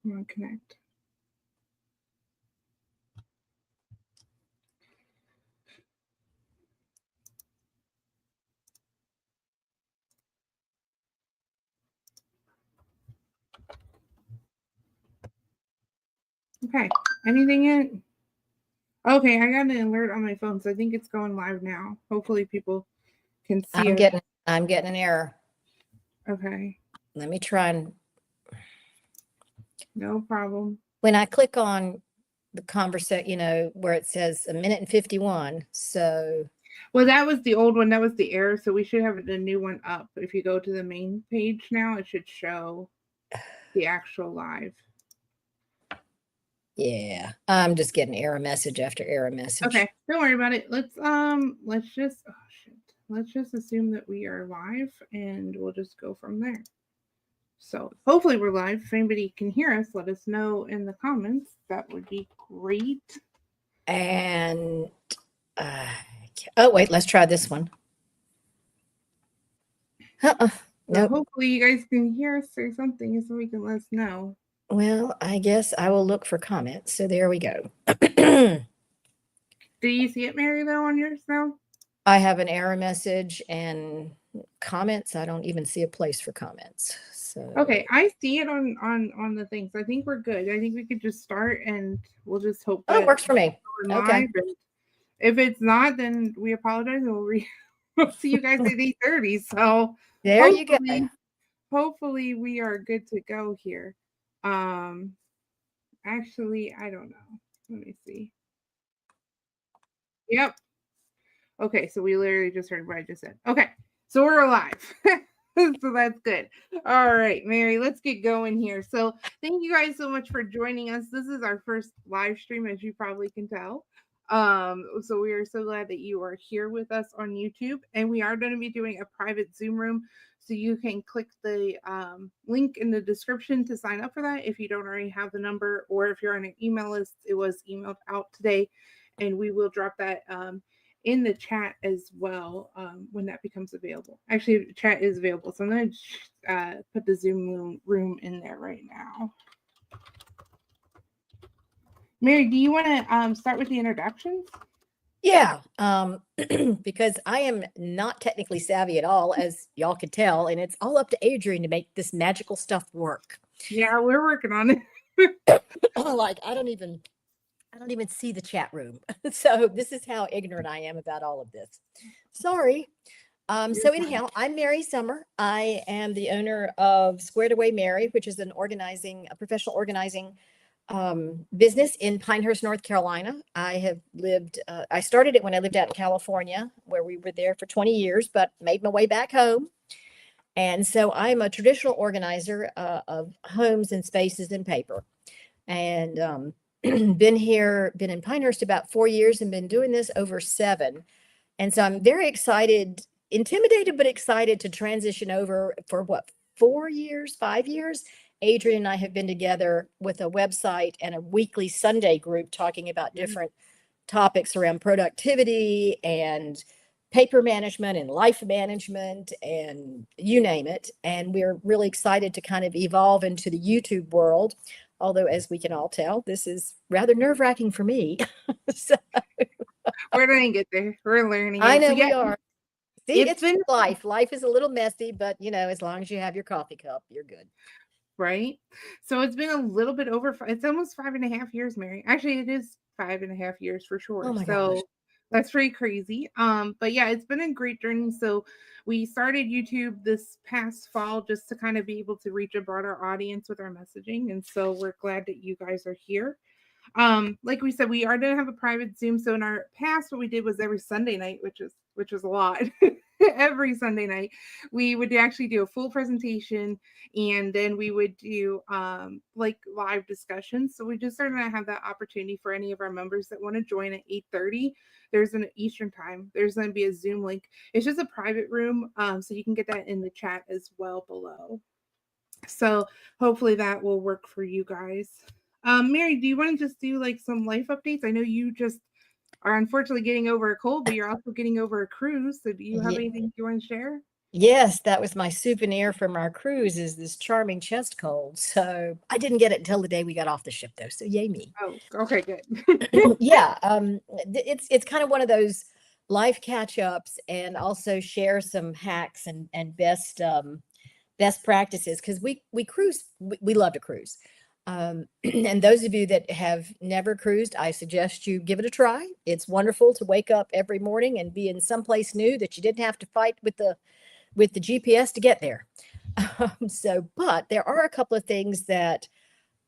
I'm gonna connect. Okay. Anything in? Okay, I got an alert on my phone, so I think it's going live now. Hopefully people can see I'm it. getting an error. Okay. Let me try and No problem. when I click on the conversation, where it says 1:51. So Well, that was the old one. That was the error. So we should have the new one up. If you go to the main page now, it should show the actual live. yeah, I'm just getting error message after error message. Okay, don't worry about it. Let's just let's just assume that we are live, and we'll just go from there. So hopefully we're live. If anybody can hear us, let us know in the comments. That would be great. And oh wait, let's try this one. So Nope. hopefully you guys can hear us or something so we can let us know. Well, I guess I will look for comments. So there we go. Do you see it, Mary, though, on yours now? I have an error message and comments. I don't even see a place for comments. So Okay, I see it on the things. I think we're good. I think we could just start, and we'll just hope that it works for me. we're Okay. live. And if it's not, then we apologize, and we'll see you guys at 8:30. So There you go. hopefully we are good to go here. Actually, I don't know. Let me see. Yep. Okay, so we literally just heard what I just said. Okay, so we're alive. So that's good. All right, Mary, let's get going here. So thank you guys so much for joining us. This is our first live stream, as you probably can tell. So we are so glad that you are here with us on YouTube, and we are going to be doing a private Zoom room. So you can click the link in the description to sign up for that if you don't already have the number, or if you're on an email list, it was emailed out today, and we will drop that in the chat as well when that becomes available. Actually, the chat is available, so I'm going to put the Zoom room in there right now. Mary, do you want to start with the introductions? Yeah, because I am not technically savvy at all, as y'all could tell, and it's all up to Adriane to make this magical stuff work. Yeah, we're working on it. Like I don't even see the chat room. So this is how ignorant I am about all of this. Sorry. So anyhow, I'm Mary Summer. I am the owner of Squared Away Mary, which is a professional organizing business in Pinehurst, North Carolina. I started it when I lived out in California, where we were there for 20 years, but made my way back home. And so I'm a traditional organizer of homes and spaces and paper. And been in Pinehurst about 4 years and been doing this over 7. And so I'm very excited, intimidated, but excited to transition over for 5 years. Adriane and I have been together with a website and a weekly Sunday group talking about different topics around productivity and paper management and life management and you name it. And we're really excited to kind of evolve into the YouTube world. Although, as we can all tell, this is rather nerve-wracking for me. So, we're going to get there. We're learning. I know we are. See, it's been life. Life is a little messy, but as long as you have your coffee cup, you're good. Right. So it's been a little bit over. It's almost 5.5 years, Mary. Actually, it is 5.5 years for sure. Oh my so gosh. that's pretty crazy. But yeah, it's been a great journey. So we started YouTube this past fall just to kind of be able to reach a broader audience with our messaging. And so we're glad that you guys are here. Like we said, we are going to have a private Zoom. So in our past, what we did was every Sunday night, which is a lot. Every Sunday night, we would actually do a full presentation, and then we would do like live discussions. So we just started to have that opportunity for any of our members that want to join at 8:30. There's an Eastern time. There's going to be a Zoom link. It's just a private room, so you can get that in the chat as well below. So hopefully that will work for you guys. Mary, do you want to just do like some life updates? I know you just are unfortunately getting over a cold, but you're also getting over a cruise. So do you have anything you want to share? Yes, that was my souvenir from our cruise is this charming chest cold. So I didn't get it until the day we got off the ship though. So yay me. Oh, okay, good. Yeah, it's kind of one of those life catch ups and also share some hacks and best practices because we cruise we love to cruise. And those of you that have never cruised, I suggest you give it a try. It's wonderful to wake up every morning and be in someplace new that you didn't have to fight with the GPS to get there. But there are a couple of things that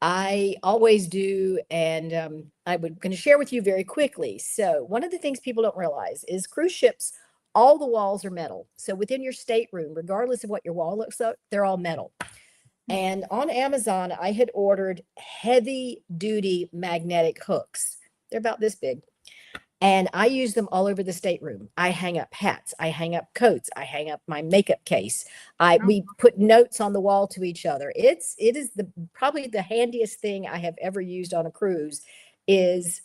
I always do, and I would going to share with you very quickly. So one of the things people don't realize is cruise ships, all the walls are metal. So within your stateroom, regardless of what your wall looks like, they're all metal. And on Amazon, I had ordered heavy duty magnetic hooks. They're about this big. And I use them all over the stateroom. I hang up hats, I hang up coats, I hang up my makeup case. Oh, We put notes on the wall to each other. It is the probably the handiest thing I have ever used on a cruise is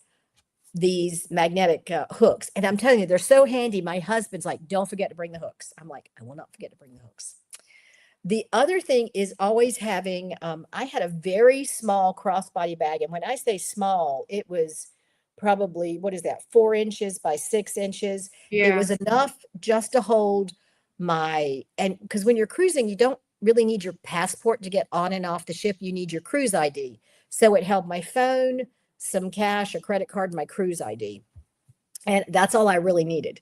these magnetic hooks. And I'm telling you, they're so handy. My husband's like, "Don't forget to bring the hooks." I'm like, "I will not forget to bring the hooks." The other thing is always having, I had a very small crossbody bag. And when I say small, it was probably, what is that, 4 inches by 6 inches. It yeah. was enough just to hold and because when you're cruising, you don't really need your passport to get on and off the ship. You need your cruise ID. So it held my phone, some cash, a credit card, and my cruise ID. And that's all I really needed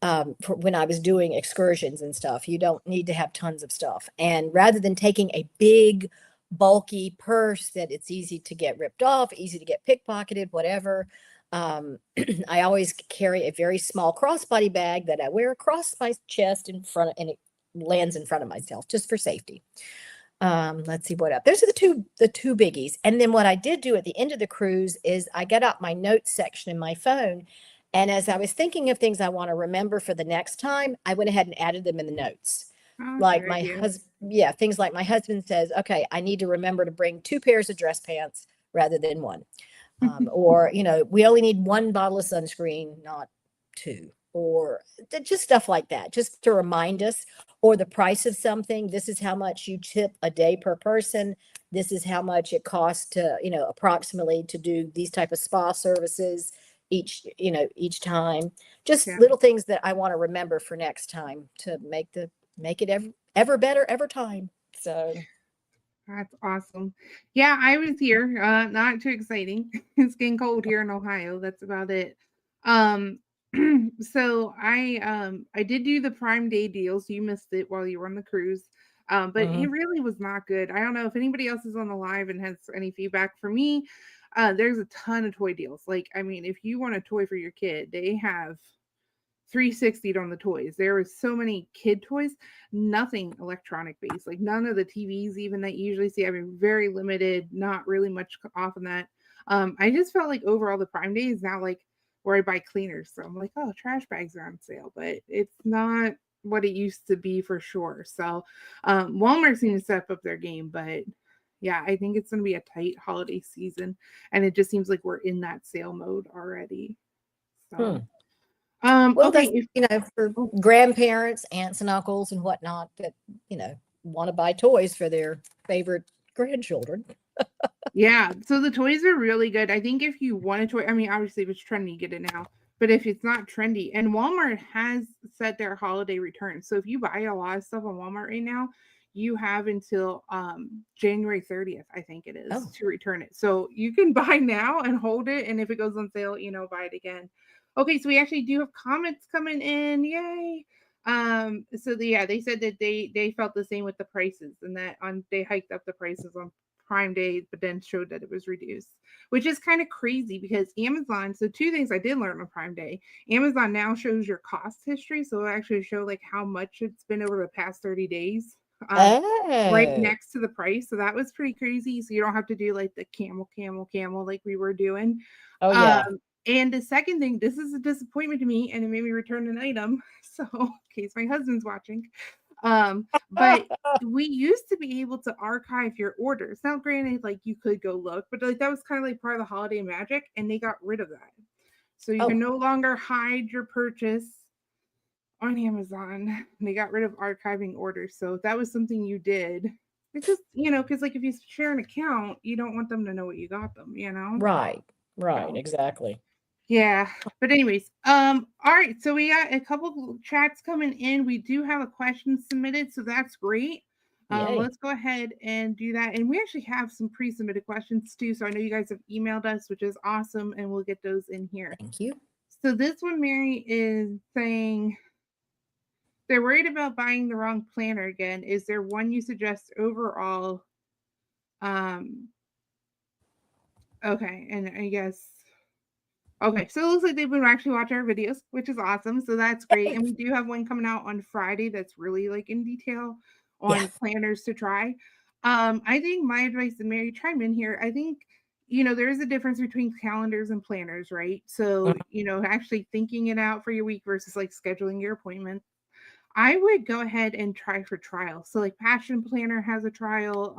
for when I was doing excursions and stuff. You don't need to have tons of stuff. And rather than taking a big, bulky purse that it's easy to get ripped off, easy to get pickpocketed, whatever, I always carry a very small crossbody bag that I wear across my chest and it lands in front of myself just for safety. Let's see what up. Those are the two biggies. And then what I did do at the end of the cruise is I got out my notes section in my phone. And as I was thinking of things I want to remember for the next time, I went ahead and added them in the notes. Oh, that's a Like good my idea. husband, yeah, things like my husband says, okay, I need to remember to bring 2 pairs of dress pants rather than one. Or, we only need one bottle of sunscreen, not two, or just stuff like that, just to remind us, or the price of something. This is how much you tip a day per person. This is how much it costs to, approximately to do these type of spa services each time. Just Yeah, little things that I want to remember for next time to make it ever better every time. So, that's awesome. Yeah, I was here. Not too exciting. It's getting cold here in Ohio. That's about it. Um, so I did do the Prime Day deals. You missed it while you were on the cruise. But it mhm. really was not good. I don't know if anybody else is on the live and has any feedback for me. There's a ton of toy deals. Like, I mean, if you want a toy for your kid, they have 360 on the toys. There was so many kid toys, nothing electronic based, like none of the TVs even that you usually see. I mean, very limited, not really much off on that. I just felt like overall the Prime Day is now like where I buy cleaners. So I'm like, oh, trash bags are on sale, but it's not what it used to be for sure. So Walmart seems to step up their game, but yeah, I think it's going to be a tight holiday season, and it just seems like we're in that sale mode already. So Hmm. Well, okay, that's, if for oh, grandparents, aunts and uncles and whatnot that, want to buy toys for their favorite grandchildren. yeah, so the toys are really good. I think if you want a toy, I mean, obviously if it's trendy, get it now. But if it's not trendy, and Walmart has set their holiday returns. So if you buy a lot of stuff on Walmart right now, you have until January 30th, I think it is, Oh, to return it. So you can buy now and hold it, and if it goes on sale, buy it again. Okay, so we actually do have comments coming in. Yay. Yeah, they said that they felt the same with the prices and that on they hiked up the prices on Prime Day, but then showed that it was reduced, which is kind of crazy because Amazon. So, two things I did learn on Prime Day: Amazon now shows your cost history, so it actually show like how much it's been over the past 30 days, right oh, next to the price. So that was pretty crazy. So you don't have to do like the camel like we were doing. oh Um, yeah. and the second thing, this is a disappointment to me, and it made me return an item. So, in case my husband's watching, but we used to be able to archive your orders. Now, granted, like you could go look, but like that was kind of like part of the holiday magic, and they got rid of that. So you can Oh, no longer hide your purchase on Amazon. They got rid of archiving orders. So if that was something you did, because, because like if you share an account, you don't want them to know what you got them, Right. Right. So Exactly. yeah. But anyways, all right. So we got a couple chats coming in. We do have a question submitted, so that's great. Yay. Let's go ahead and do that. And we actually have some pre-submitted questions too. So I know you guys have emailed us, which is awesome, and we'll get those in here. Thank you. So this one, Mary is saying they're worried about buying the wrong planner again. Is there one you suggest overall? Okay, and I guess okay, so it looks like they've been actually watching our videos, which is awesome. So that's great. And we do have one coming out on Friday that's really like in detail Yeah. on planners to try. I think my advice, and Mary, chime in here. I think, there is a difference between calendars and planners, right? So, actually thinking it out for your week versus like scheduling your appointment. I would go ahead and try for trial. So like Passion Planner has a trial.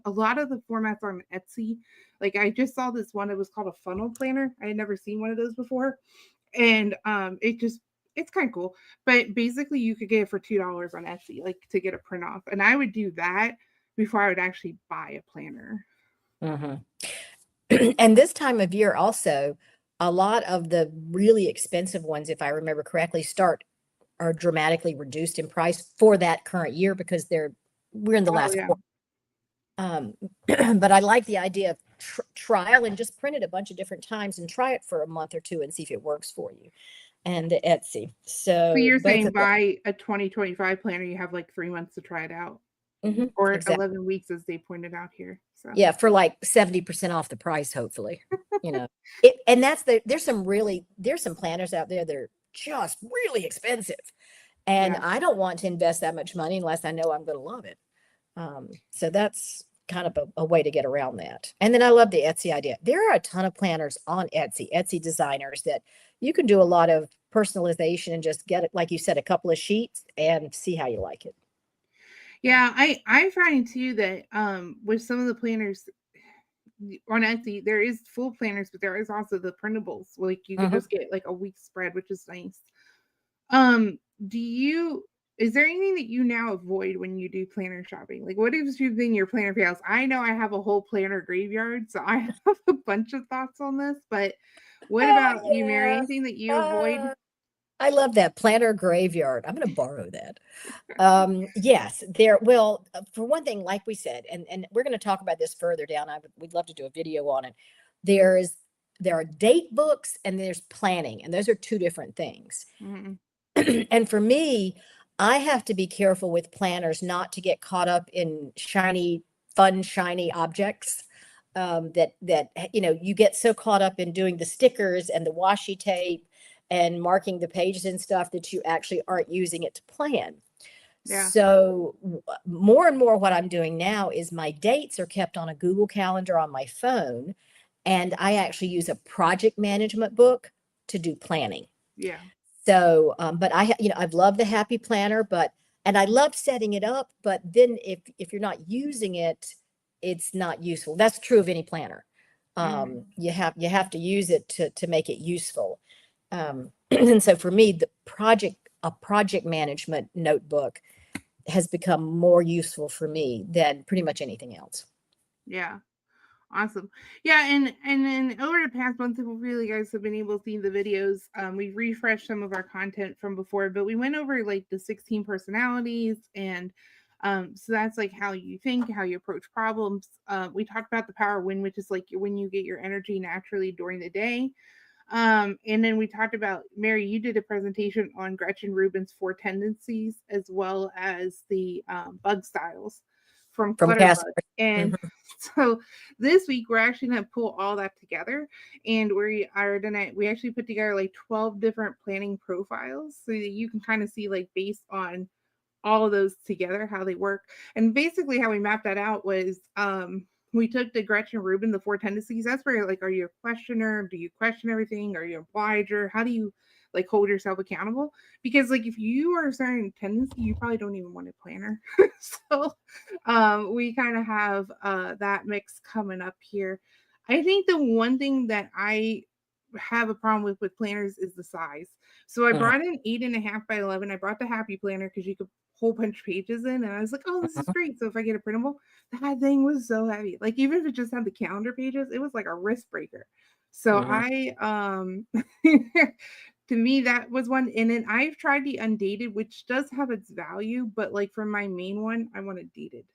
A lot of the formats on Etsy, like I just saw this one. It was called a funnel planner. I had never seen one of those before, and it's kind of cool. But basically, you could get it for $2 on Etsy, like to get a print off. And I would do that before I would actually buy a planner. Mm-hmm. And this time of year also, a lot of the really expensive ones, if I remember correctly, are dramatically reduced in price for that current year because we're in the Oh last yeah. quarter. But I like the idea of trial and just print it a bunch of different times and try it for a month or two and see if it works for you. And the Etsy. So So you're both saying of them. buy a 2025 planner, you have like 3 months to try it out, or Exactly. 11 weeks, as they pointed out here. So Yeah, for like 70% off the price, hopefully. And there's some planners out there that are just really expensive. And yeah. I don't want to invest that much money unless I know I'm going to love it. So that's kind of a way to get around that. And then I love the Etsy idea. There are a ton of planners on Etsy designers that you can do a lot of personalization and just get it, like you said, a couple of sheets and see how you like it. Yeah, I find too that with some of the planners on Etsy, there is full planners, but there is also the printables. Like you could Mhm. just get like a week spread, which is nice. Um, do you is there anything that you now avoid when you do planner shopping? Like what has you been your planner fails? I know I have a whole planner graveyard, so I have a bunch of thoughts on this, but what Oh, about you, Mary? yeah. Anything that you avoid? Uh, I love that planner graveyard. I'm going to borrow that. Yes, for one thing, like we said, and we're going to talk about this further down. We'd love to do a video on it. There's there are date books and there's planning, and those are two different things. Mhm. And for me, I have to be careful with planners not to get caught up in shiny objects. You get so caught up in doing the stickers and the washi tape and marking the pages and stuff that you actually aren't using it to plan. Yeah. So more and more what I'm doing now is my dates are kept on a Google Calendar on my phone, and I actually use a project management book to do planning. Yeah. So, but I've loved the Happy Planner, and I love setting it up, but then if you're not using it, it's not useful. That's true of any planner. Mhm. You have to use it to make it useful. And so for me, a project management notebook has become more useful for me than pretty much anything else. Yeah. Awesome. Yeah, and then over the past month, hopefully you guys have been able to see the videos. We've refreshed some of our content from before, but we went over like the 16 personalities, and so that's like how you think, how you approach problems. We talked about the power win, which is like when you get your energy naturally during the day. And then we talked about, Mary, you did a presentation on Gretchen Rubin's 4 tendencies as well as the bug styles from From Clutterbug. Casper. And Mhm. so this week we're actually going to pull all that together, and we actually put together like 12 different planning profiles so that you can kind of see, like, based on all of those together, how they work. And basically how we mapped that out was we took the Gretchen Rubin, the 4 tendencies. That's where, like, are you a questioner? Do you question everything? Are you a obliger? How do you like hold yourself accountable? Because like if you are a certain tendency, you probably don't even want a planner. So we kind of have that mix coming up here. I think the one thing that I have a problem with planners is the size. So I Mhm, brought an 8.5 by 11. I brought the Happy Planner because you could whole punch pages in, and I was like, oh, this is mhm, great. So if I get a printable, that thing was so heavy. Like even if it just had the calendar pages, it was like a wrist breaker. So mhm, to me that was one. And then I've tried the undated, which does have its value, but like for my main one, I want it dated.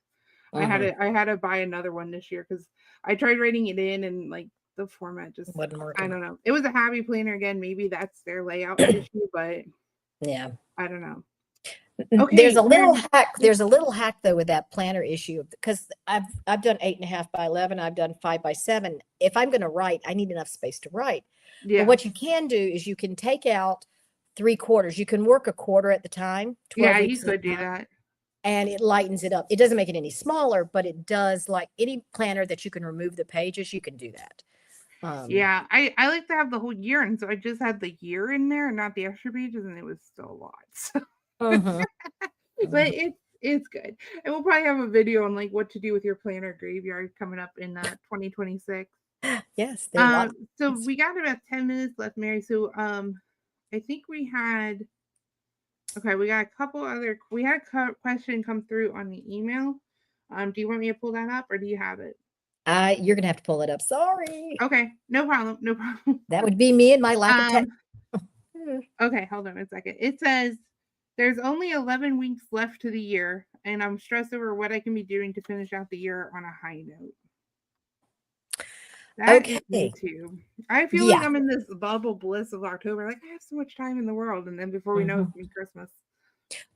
mhm. I had to buy another one this year because I tried writing it in and like the format just Wasn't I working. don't know. It was a Happy Planner again. Maybe that's their layout issue, but Yeah. I don't know. There's Okay, a little we're hack. There's a little hack though with that planner issue because I've done 8.5 by 11. I've done 5 by 7. If I'm going to write, I need enough space to write. But yeah. what you can do is you can take out 3/4. You can work a quarter at the time, 12 Yeah, you weeks at could a do time, that. and it lightens it up. It doesn't make it any smaller, but it does like any planner that you can remove the pages, you can do that. Um, Yeah, I like to have the whole year, and so I just had the year in there, not the extra pages, and it was still a lot. So, mhm, but mhm. it's good, and we'll probably have a video on like what to do with your planner graveyard coming up in 2026. Yes, there are lots. So we got about 10 minutes left, Mary. So I think we had okay, we got a couple other we had a question come through on the email. Do you want me to pull that up, or do you have it? You're gonna have to pull it up. Sorry. Okay, no problem, no problem. That would be me and my lack of tech. Um, Okay, hold on a second. It says there's only 11 weeks left to the year, and I'm stressed over what I can be doing to finish out the year on a high note. That is me Okay. too. I feel like Yeah. I'm in this bubble bliss of October. Like I have so much time in the world, and then before we know it, Mhm. it's gonna be Christmas.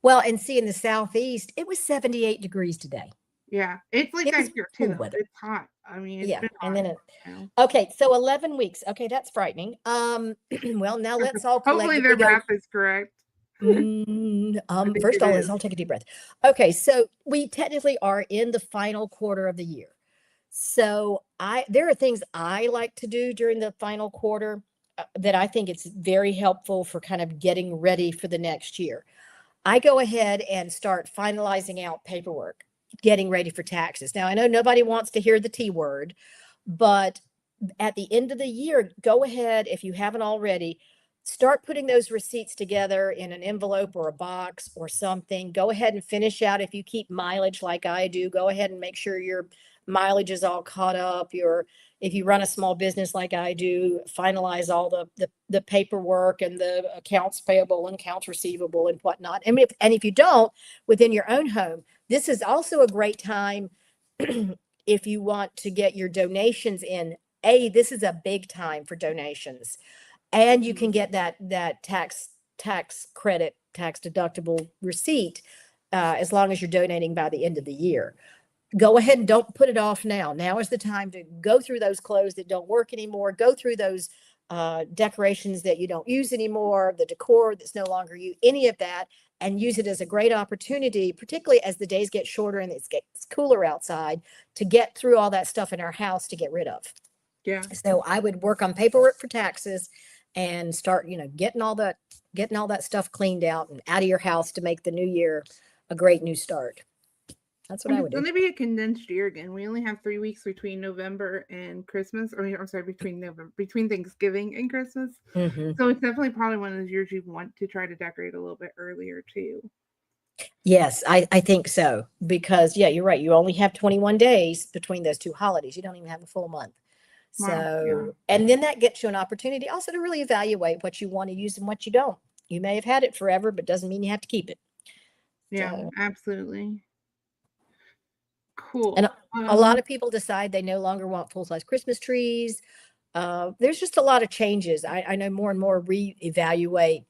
Well, and see in the Southeast, it was 78 degrees today. Yeah, it's like It that was here cool too. weather. It's hot. I mean, it's Yeah. been And hot then now. okay, so 11 weeks. Okay, that's frightening. Well, now let's all Hopefully, their collectively go. math is correct. I think First it of all, let's is. all take a deep breath. Okay, so we technically are in the final quarter of the year. So there are things I like to do during the final quarter that I think it's very helpful for kind of getting ready for the next year. I go ahead and start finalizing out paperwork, getting ready for taxes. Now, I know nobody wants to hear the T word, but at the end of the year, go ahead, if you haven't already, start putting those receipts together in an envelope or a box or something. Go ahead and finish out if you keep mileage like I do. Go ahead and make sure your mileage is all caught up. Your if you run a small business like I do, finalize all the paperwork and the accounts payable and accounts receivable and whatnot. And if you don't, within your own home, this is also a great time if you want to get your donations in. This is a big time for donations, and you can Mhm. get that tax credit, tax deductible receipt as long as you're donating by the end of the year. Go ahead and don't put it off now. Now is the time to go through those clothes that don't work anymore. Go through those decorations that you don't use anymore, the decor that's no longer you, any of that, and use it as a great opportunity, particularly as the days get shorter and it gets cooler outside, to get through all that stuff in our house to get rid of. Yeah. So I would work on paperwork for taxes and start, getting all that stuff cleaned out and out of your house to make the new year a great new start. That's what And I it's would do. going to be a condensed year again. We only have 3 weeks between November and Christmas. I'm sorry, between Thanksgiving and Christmas. Hmm. So it's definitely probably one of those years you want to try to decorate a little bit earlier too. Yes, I think so. Because, yeah, you're right. You only have 21 days between those two holidays. You don't even have a full month. Wow. Yeah. So, and then that gets you an opportunity also to really evaluate what you want to use and what you don't. You may have had it forever, but doesn't mean you have to keep it. Yeah. So, Absolutely. and Cool. a lot of people decide they no longer want full-size Christmas trees. There's just a lot of changes. I know more and more reevaluate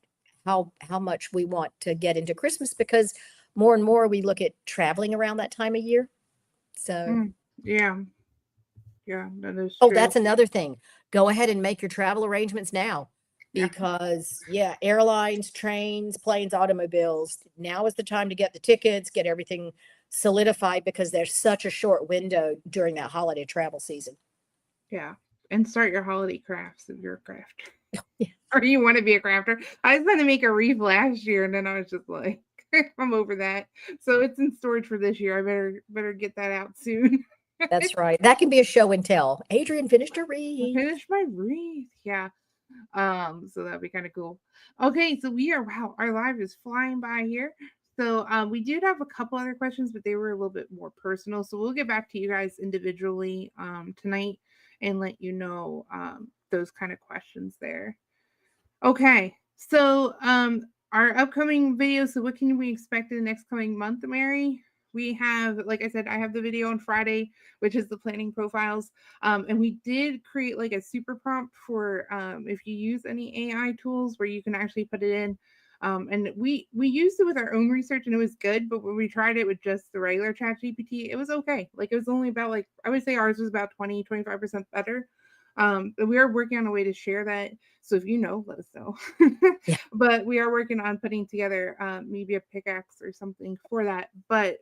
how much we want to get into Christmas because more and more we look at traveling around that time of year. So, Yeah. Yeah. That is oh, true. that's another thing. Go ahead and make your travel arrangements now Yeah. because, yeah, airlines, trains, planes, automobiles, now is the time to get the tickets, get everything solidified because there's such a short window during that holiday travel season. Yeah. And start your holiday crafts if you're a crafter. Yeah. Or you want to be a crafter. I was going to make a wreath last year and then I was just like, I'm over that. So it's in storage for this year. I better get that out soon. That's right. That can be a show and tell. Adrian finished her I wreath. finished my wreath. Yeah. So that'd be kind of cool. Okay, so we are wow, our live is flying by here. So we did have a couple other questions, but they were a little bit more personal. So we'll get back to you guys individually tonight and let you know those kind of questions there. Okay. So our upcoming video, so what can we expect in the next coming month, Mary? We have, like I said, I have the video on Friday, which is the planning profiles. And we did create like a super prompt for if you use any AI tools where you can actually put it in. And we used it with our own research and it was good, but when we tried it with just the regular chat GPT, it was okay. Like it was only about like I would say ours was about 20-25% better. But we are working on a way to share that. So if you know, let us know. Yeah. But we are working on putting together maybe a pickaxe or something for that. But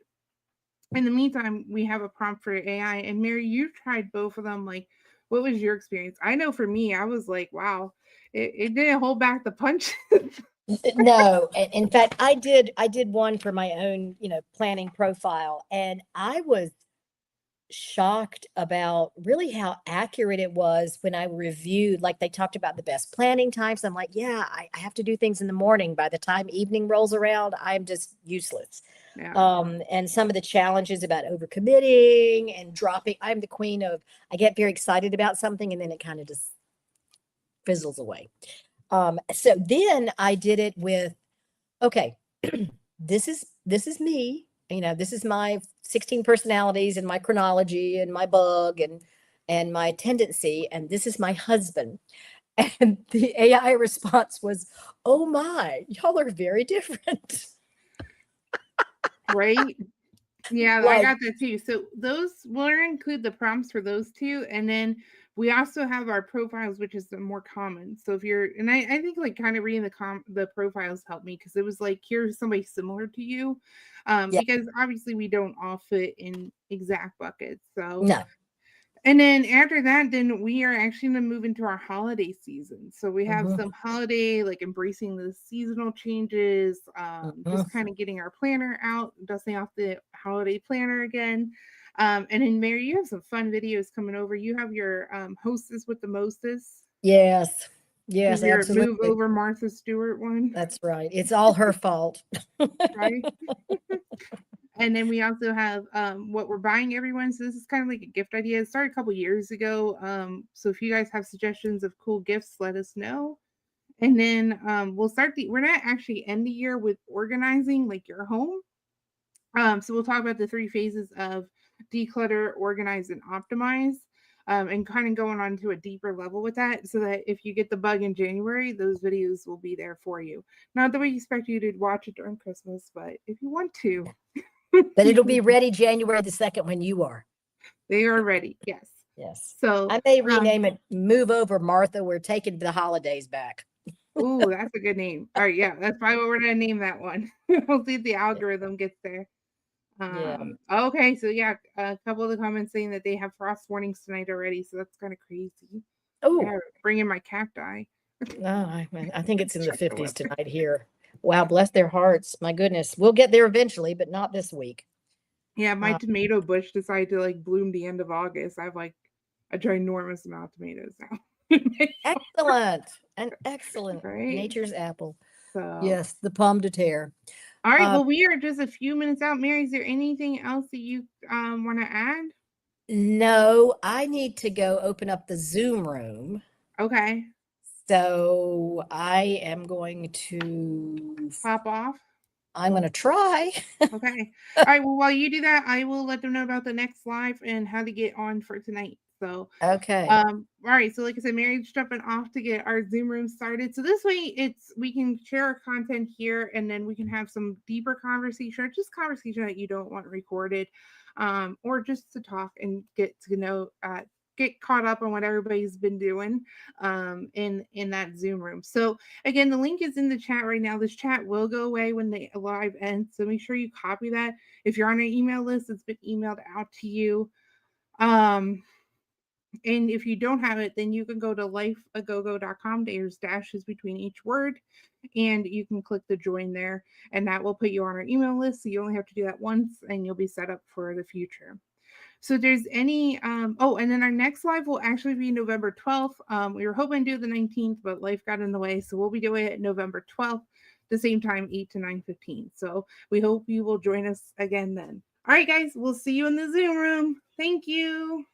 in the meantime, we have a prompt for AI. And Mary, you've tried both of them. Like, what was your experience? I know for me, I was like, wow, it didn't hold back the punches. No, in fact, I did one for my own, planning profile, and I was shocked about really how accurate it was when I reviewed, like they talked about the best planning times. I'm like, yeah, I have to do things in the morning. By the time evening rolls around, I'm just useless. Yeah. And some of the challenges about overcommitting and dropping. I'm the queen of, I get very excited about something and then it kind of just fizzles away. So then I did it with, okay, this is me. This is my 16 personalities and my chronology and my bug and my tendency, and this is my husband. And the AI response was, "Oh my, y'all are very different." Right. Yeah, I Like, got that too. So those we'll include the prompts for those two, and then we also have our profiles, which is the more common. So if you're, and I think like kind of reading the profiles helped me because it was like here's somebody similar to you, yeah, because obviously we don't all fit in exact buckets. So no. and then after that, then we are actually going to move into our holiday season. So we have Mhm, some holiday, like embracing the seasonal changes, mhm. just kind of getting our planner out, dusting off the holiday planner again. And then Mary, you have some fun videos coming over. You have your hostess with the mostest, Yes, yes, your move absolutely. over Martha Stewart one, That's right. It's all her fault. right? And then we also have what we're buying everyone. So this is kind of like a gift idea. It started a couple years ago. So if you guys have suggestions of cool gifts, let us know. And then we'll start we're not actually end the year with organizing like your home. So we'll talk about the three phases of declutter, organize, and optimize. And kind of going on to a deeper level with that so that if you get the bug in January, those videos will be there for you. Not that we expect you to watch it during Christmas, but if you want to, But it'll be ready January the 2nd when you are. they are ready. Yes. Yes. So, I may rename it Move Over Martha. We're taking the holidays back. ooh, that's a good name. All right, yeah, that's probably what we're gonna name that one. We'll see if the algorithm gets there. Yeah. Okay, so yeah, a couple of the comments saying that they have frost warnings tonight already, so that's kind of crazy. I Oh, gotta bring in my cacti. no, I think it's in the Check the 50s weather. tonight here. Wow, bless their hearts. My goodness. We'll get there eventually, but not this week. Yeah, my Uh, tomato bush decided to like bloom the end of August. I have like a ginormous amount of tomatoes now. excellent. An excellent Right? nature's apple. So Yes, the pomme de terre. all right, Uh, well, we are just a few minutes out. Mary, is there anything else that you want to add? no, I need to go open up the Zoom room. Okay, So pop off. I'm going to try. Okay. All right. Well, while you do that, I will let them know about the next live and how to get on for tonight. So, Okay. all right. So, like I said, Mary's jumping off to get our Zoom room started. So this way, we can share our content here, and then we can have some deeper conversation, or just conversation that you don't want recorded, or just to talk and get to know, get caught up on what everybody's been doing, in that Zoom room. So again, the link is in the chat right now. This chat will go away when the live ends. So make sure you copy that. If you're on an email list, it's been emailed out to you. Um, and if you don't have it, then you can go to lifeagogo.com. There's dashes between each word, and you can click the join there, and that will put you on our email list. So you only have to do that once, and you'll be set up for the future. So there's any oh, and then our next live will actually be November 12th. We were hoping to do the 19th, but life got in the way. So we'll be doing it November 12th, the same time, 8 to 9:15. So we hope you will join us again then. All right, guys, we'll see you in the Zoom room. Thank you.